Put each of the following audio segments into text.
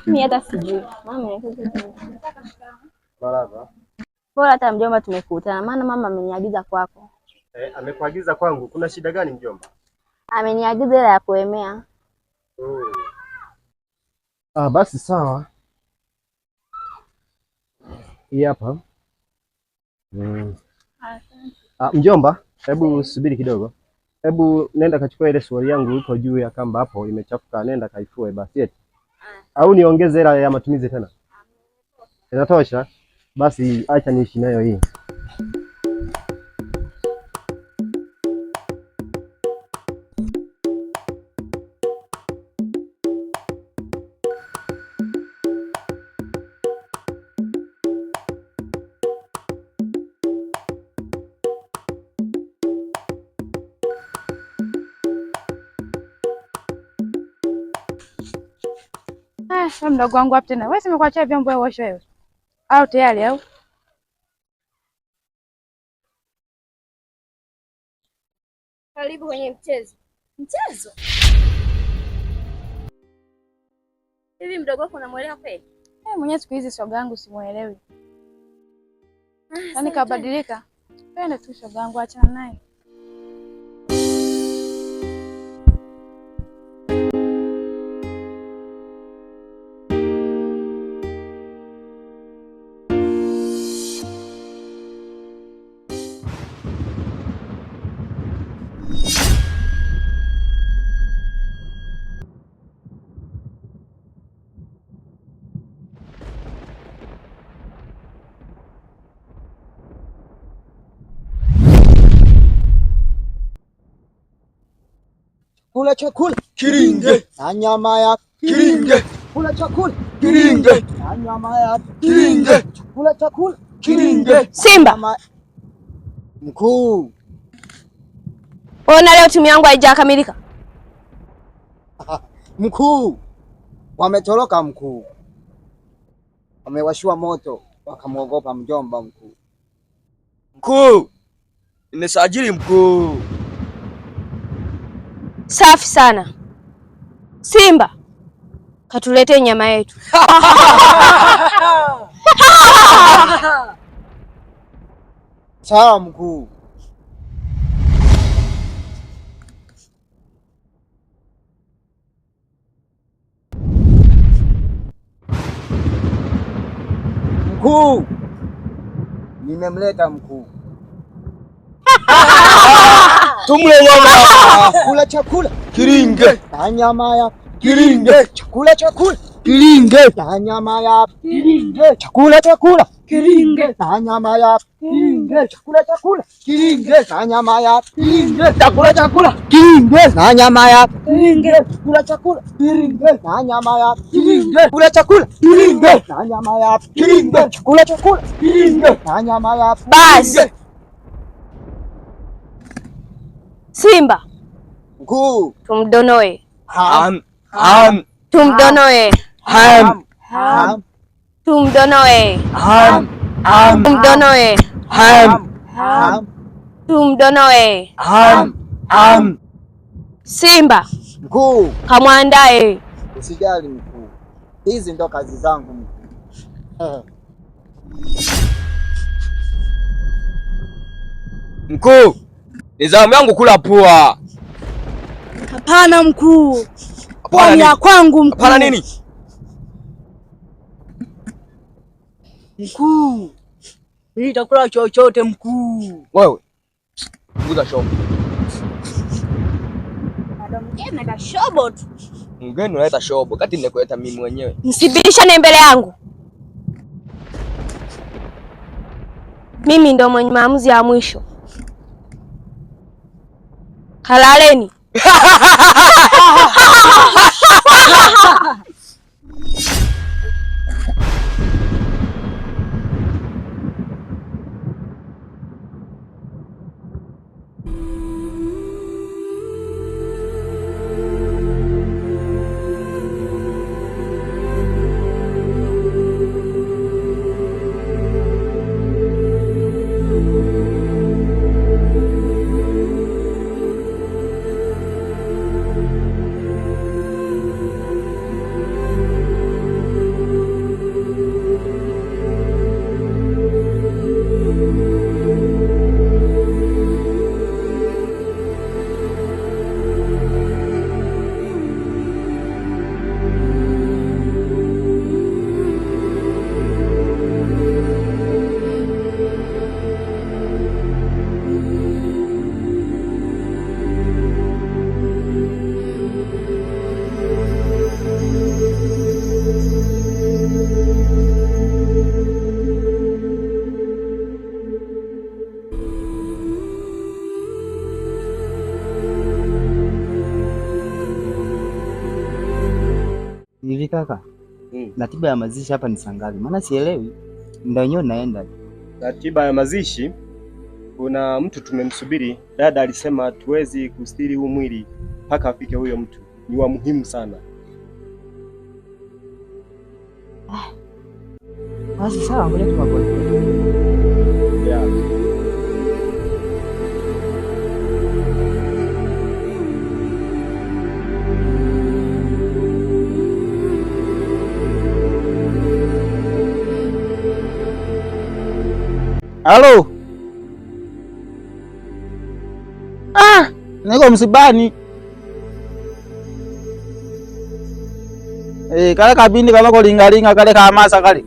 Mimi hata sijui. Mama Baraka. bora hata mjomba tumekutana. Maana mama ameniagiza kwako. Amekuagiza kwangu. Kuna shida gani mjomba? Ameniagiza ile ya kuemea. Basi sawa. Hii hapa. Mjomba, hebu subiri kidogo. Hebu nenda kachukua ile suruali yangu iko juu ya kamba hapo imechafuka, nenda kaifue basi eti. Au niongeze hela ya matumizi tena? Inatosha? Basi acha niishi nayo hii. Mdogo wangu hapo tena. Wewe simekuachia vyombo wewe osho wewe. Au tayari au? Karibu kwenye mchezo. Mchezo? Hivi mdogo wako unamuelewa kweli? Mwenyewe siku hizi shoga yangu simuelewi. Yaani kabadilika. Twende tu shoga yangu, achana naye. Kula chakula kiringe na nyama ya kiringe. Kula chakula kiringe na nyama ya kiringe. Kula chakula kiringe. Simba mkuu, ona leo timu yangu haijakamilika. Mkuu, wametoroka mkuu, wamewashua moto wakamwogopa mjomba mkuu. Mkuu, nimesajili mkuu. Safi sana. Simba, katulete nyama yetu. Sawa mkuu. Mkuu, nimemleta mkuu. Tumle nyama. Kula chakula kiringe na nyama ya kiringe. Chakula kiringe na nyama ya kiringe. Chakula kiringe na nyama ya kiringe. Chakula kiringe na nyama ya kiringe. Chakula kiringe na nyama ya kiringe. Chakula kiringe na nyama ya kiringe. Chakula kiringe na nyama ya kiringe. Chakula kiringe na nyama ya basi. Simba mkuu, tumdonoe. Tumdonoe. Tumdonoe. Tumdonoe. Simba mkuu, kamwandae. Usijali mkuu, hizi ndo kazi zangu mkuu. Mkuu, ni zamu yangu kula pua. Hapana mkuu. Pua ya kwangu mkuu. Hapana nini? Mkuu, nitakula chochote mkuu. Wewe nguza shobo. Mgeni na shobo tu. Mgeni unaleta shobo kati nikuleta mimi mwenyewe. Msibishane mbele yangu. Mimi ndo mwenye maamuzi ya mwisho. Kalaleni. Hivi kaka, ratiba ya mazishi hapa ni saa ngapi? Maana sielewi. Ndio wenyewe naenda. Ratiba ya mazishi, kuna mtu tumemsubiri. Dada alisema tuwezi kustiri huu mwili mpaka afike huyo mtu. Ni wa muhimu sana. Basi sawa, ngoja tukapoe. Yeah. Halo. Niko msibani. Kale kabindi kama kolingalinga kale kamasa kale.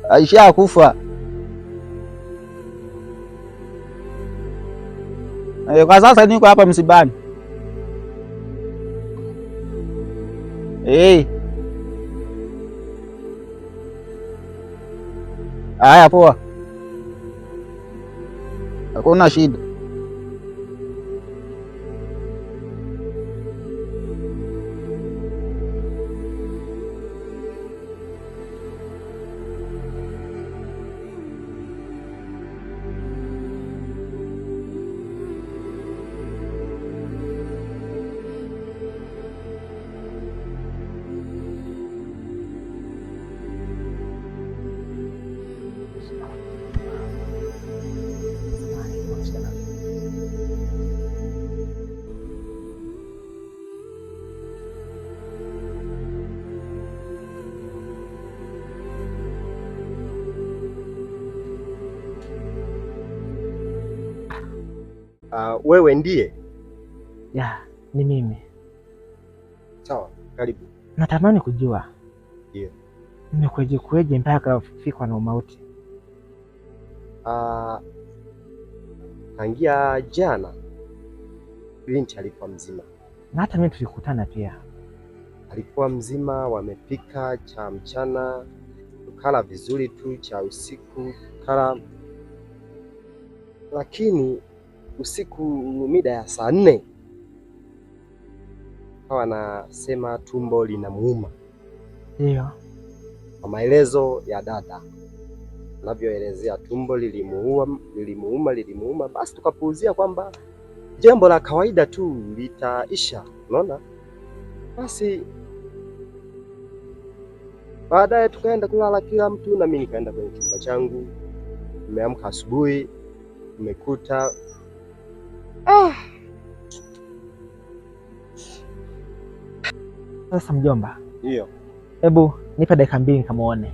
Aisha kufa. Kwa sasa niko hapa msibani. Haya poa. Hakuna shida. Wewe ndiye? Ya, ni mimi. Sawa, karibu. Natamani kujua. Ndio. Nimekueje mpaka fikwa na umauti? Tangia jana binti alikuwa mzima. Na hata mimi tulikutana pia. Alikuwa mzima, wamepika cha mchana, tukala vizuri tu, cha usiku tukala, lakini usiku mida ya saa 4 hawa anasema tumbo linamuuma. Ndio. Kwa maelezo ya dada anavyoelezea, tumbo lilimuuma, basi tukapuuzia kwamba jambo la kawaida tu litaisha, unaona. Basi baadaye tukaenda kulala kila mtu, na mimi nikaenda kwenye chumba changu. Nimeamka asubuhi nimekuta Sasa mjomba. Ndio. Hebu nipe dakika 2 nikamuone.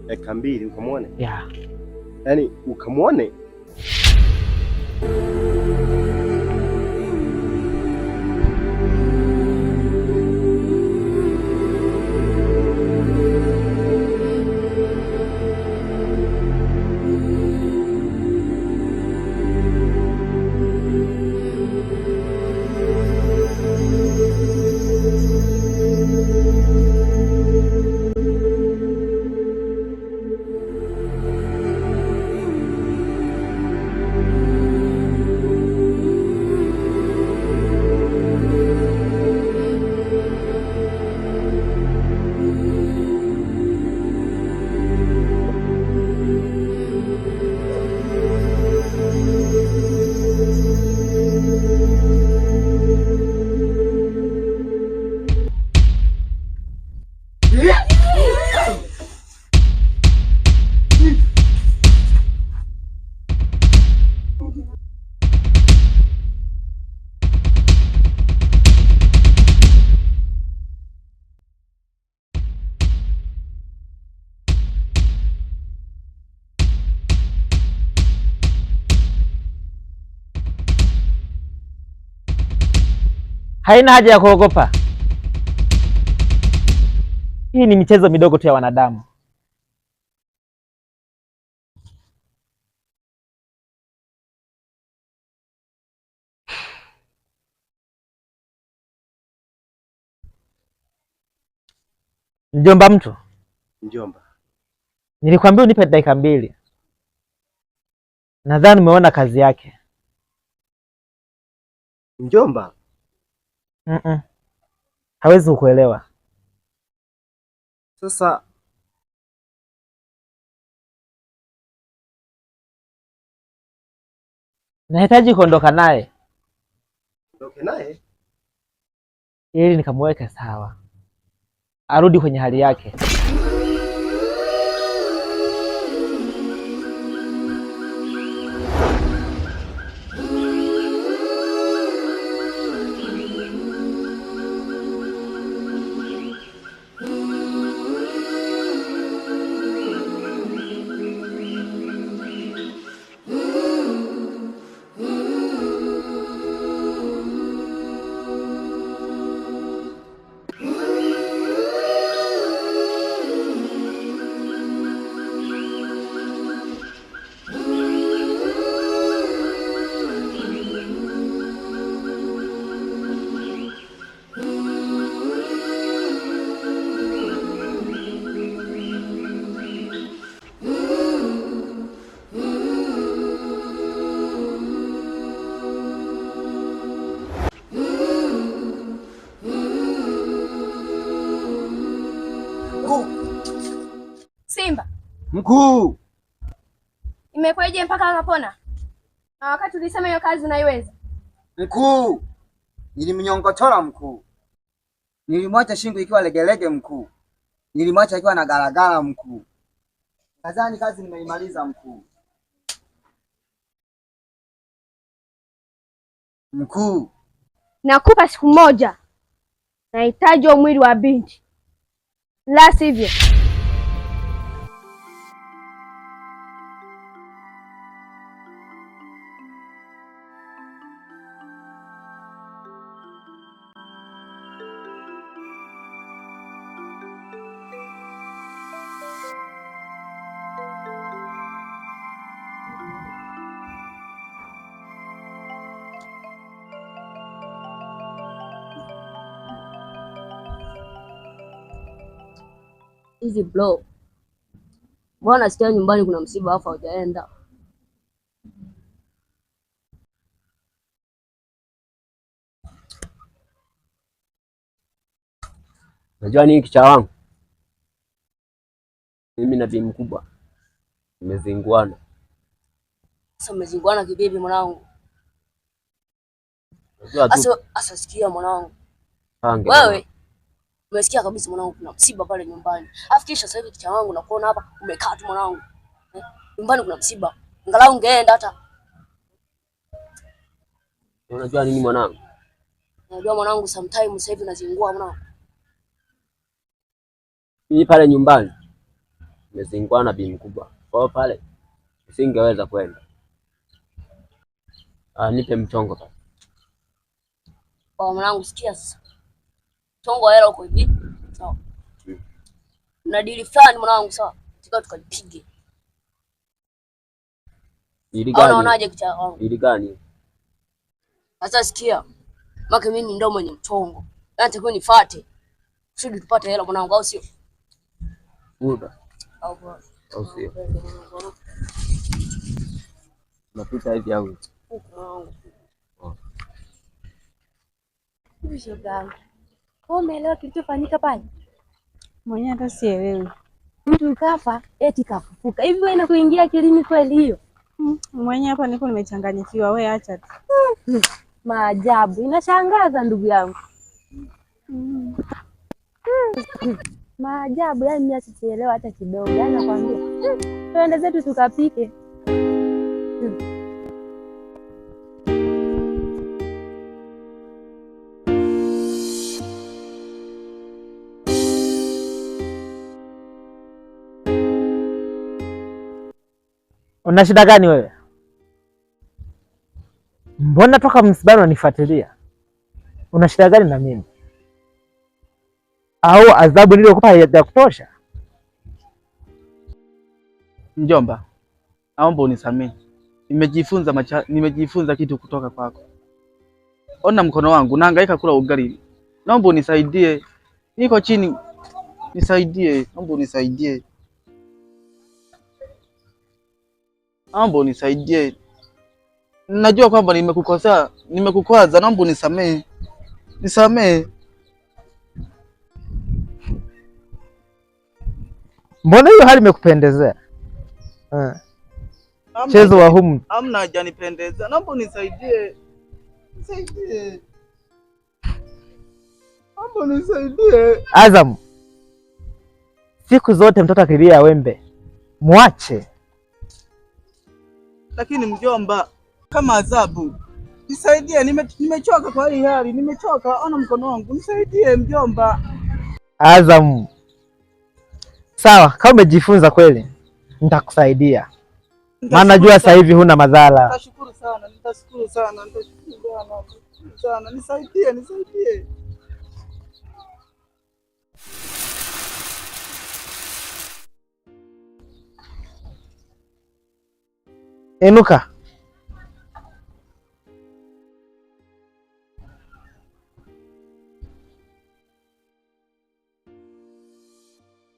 Dakika 2 ukamuone? Yeah. Yaani ukamuone? Haina haja ya kuogopa. Hii ni michezo midogo tu ya wanadamu. Mjomba mtu. Mjomba. Nilikwambia unipe dakika 2. Nadhani umeona kazi yake. Mjomba. Hawezi kukuelewa. Sasa nahitaji kuondoka naye. Ondoke naye Ili nikamweke sawa, arudi kwenye hali yake. Simba mkuu, imekwaje mpaka akapona? Na wakati ulisema hiyo kazi unaiweza. Mkuu, nilimnyongotola mkuu, nilimwacha shingo ikiwa legelege mkuu, nilimwacha ikiwa na garagara mkuu. Nadhani kazi nimeimaliza mkuu. Mkuu, Nakupa siku moja, nahitaji mwili wa binti, la sivyo hizi bro. Mbona nasikia nyumbani kuna msiba afa hujaenda? Unajua nini kicha wangu? Mimi na Bi Mkubwa tumezinguana. Sasa umezinguana kibibi mwanangu? Asa sikia mwanangu. Wewe umesikia kabisa mwanangu kuna msiba pale nyumbani. Afikisha sasa hivi kicha wangu nakuona hapa umekaa tu mwanangu. Nyumbani kuna msiba. Angalau ungeenda hata. Unajua nini mwanangu? Unajua mwanangu sometimes sasa hivi nazingua mwanangu. Mimi pale nyumbani nimezingua na Bi Mkubwa. Kwa pale usingeweza kwenda. Nipe mchongo pale. Kwa mwanangu sikia sasa. Mchongo wa hela uko hivi. Sawa. Na dili fulani mwanangu sawa. Tukalipige. Dili gani? Unaonaje kicha wangu? Dili gani? Sasa sikia. Maka mimi ndio mwenye mchongo. Nataka nifuate. Sudi tupate hela mwanangu au sio? Muda. Au sio? Napita hivi au? shoga. Umeelewa kilichofanyika pale? Mwenyewe hata sielewi. Mtu kafa eti kafufuka. Hivi wewe inakuingia akilini kweli hiyo? Mwenyewe hapa niko nimechanganyikiwa, wewe acha tu. Maajabu, inashangaza ndugu yangu. Maajabu, yani mimi sielewa hata kidogo. Yaani nakwambia, twende zetu tukapike. Una shida gani wewe? Mbona toka msibani unanifuatilia? Una shida gani na mimi? Au adhabu niliyokupa ya kutosha? Mjomba, naomba unisamehe. Nimejifunza kitu kutoka kwako. Ona mkono wangu nahangaika kula ugali. Naomba unisaidie. Niko chini. Nisaidie, naomba unisaidie. Naomba unisaidie. Najua kwamba nimekukosea, nimekukwaza, naomba unisamehe. Nisamehe. Mbona hiyo hali imekupendezea? Mchezo wa humu. Hamna hajanipendeza. Naomba unisaidie. Nisaidie. Naomba unisaidie. Azam, siku zote mtoto akilia wembe mwache. Lakini mjomba, kama adhabu nisaidie, nimechoka kwa hii hali, nimechoka. Ona mkono wangu, nisaidie mjomba. Azam, sawa, kama umejifunza kweli nitakusaidia, maana najua sasa hivi huna madhara. Nitashukuru sana, nitashukuru sana, nitashukuru sana. Nisaidie, nisaidie. Inuka.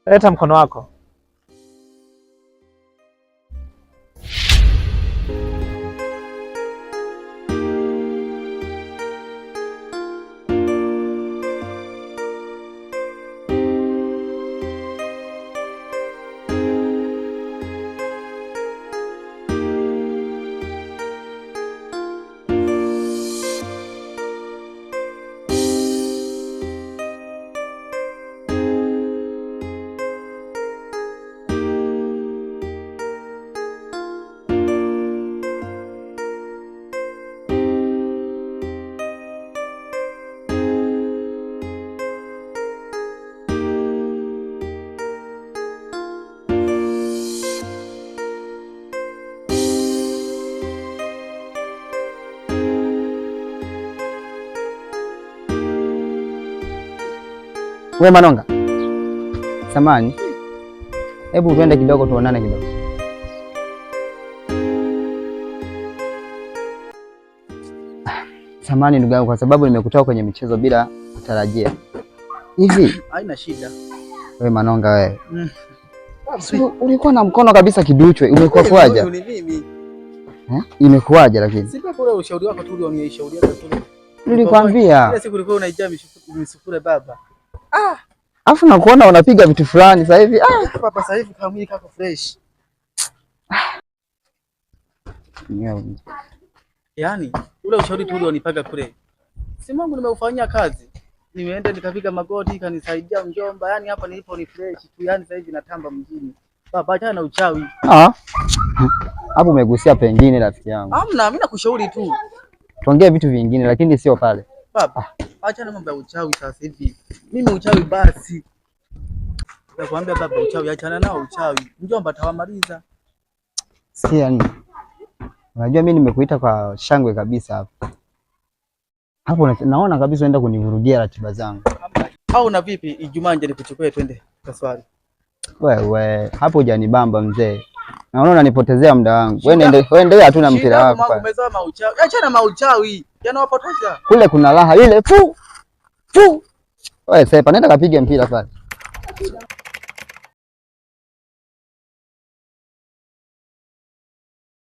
Leta mkono wako. We Manonga, samani, hebu twende kidogo tuonane kidogo. Samani ndugu yangu, kwa sababu nimekutoa kwenye michezo bila kutarajia. Hivi haina shida. We Manonga wewe, ulikuwa na mkono kabisa kiduchwe, umekuwa kuaje? Ni mimi. Imekuaje lakini? Sipa kule ushauri wako tu ulionishauri tu. Nilikwambia. Kila siku ulikuwa unaijaa misufure baba. Afu nakuona unapiga vitu fulani sasa hivi. Papa sasa hivi kamwili kako fresh. Yaani ule ushauri tu ulionipaga kule. Si Mungu nimeufanyia kazi. Nimeenda nikapiga magoti kanisaidia mjomba. Yaani hapa nilipo ni fresh tu. Yaani sasa hivi natamba mjini. Baba achana na uchawi. Hapo umegusia pengine rafiki yangu. Hamna, mimi nakushauri tu. Tuongee vitu vingine lakini sio pale. Baba, acha na mambo ya uchawi sasa hivi. Mimi uchawi basi. Nakwambia baba, uchawi achana nao uchawi. Mjomba atawamaliza. Sikia nini? Unajua mimi nimekuita kwa shangwe kabisa hapo. Hapo naona kabisa unaenda kunivurugia ratiba zangu. Au na vipi Ijumaa nje nikuchukue twende kaswali. Wewe, hapo hujanibamba mzee. Naona unanipotezea muda wangu. Wewe endelea tu na mpira wako. Shida umezama mauchawi. Achana mauchawi. Yanawapotosha. Kule kuna raha ile fu. Wewe sepa nenda kapige mpira pale.